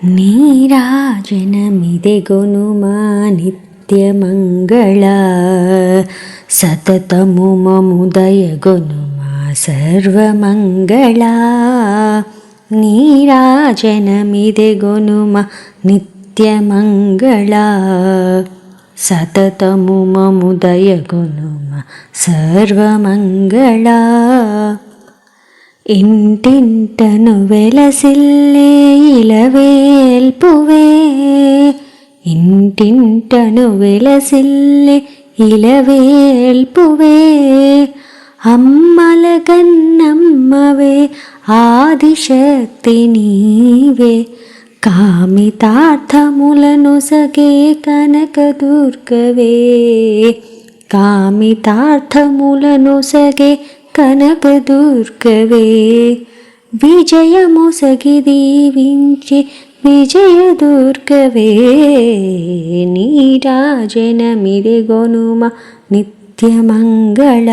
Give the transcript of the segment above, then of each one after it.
నీరాజనమిదెగొనుమా నిత్యమంగళ సతతము మము దయగొనుమా సర్వమంగళ. నీరాజనమిదెగొనుమా నిత్యమంగళ సతతము మము దయగొనుమా సర్వమంగళ. ఇంటింటను వెలసిల్లే ఇలవేల్పువే, ఇంటింటను వెలసిల్లే ఇలవేల్పువే. అమ్మల గన్నమ్మవే ఆదిశక్తి నీవే, కామితార్థములను సగే కనకదుర్గవే, కామితార్థములను సగే కనకదుర్గవే. విజయమొసగి దీవించి విజయదుర్గవే. నీరాజనమిదెగొనుమా నిత్యమంగళ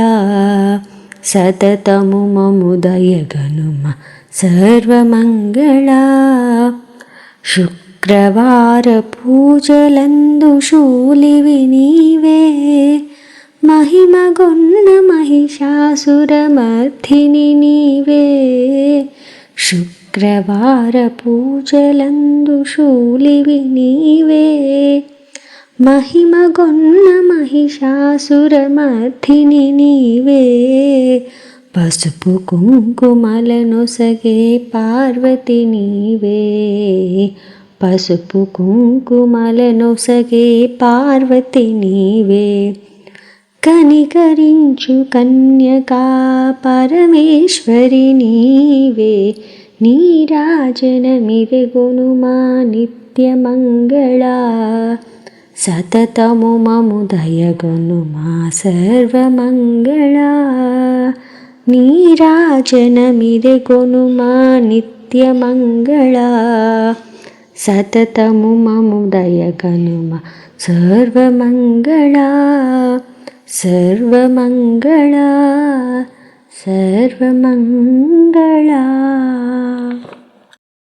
సతతము మము దయగొనుమా సర్వమంగళ. శుక్రవార పూజలందు శూలివి నీవే, మహిమగొన్న మహిషాసురమర్ధిని నీవే. శుక్రవార పూజలందు శూలివి నీవే, మహిమగొన్న మహిషాసురమర్ధిని నీవే. పసుపు కుంకుమలను సగే పార్వతి నీవే, పసుపు కుంకుమలను సగే పార్వతి నీవే. కనికరించు కన్యకా పరమేశ్వరి నీవే. నీరాజనమిదెగొనుమా నిత్యమంగళ సతతము మము దయగొనుమా సర్వమంగళ. నీరాజనమిదెగొనుమా నిత్యమంగళ సతతము మము దయగొనుమా సర్వమంగళ. సర్వమంగళ సర్వమంగళ.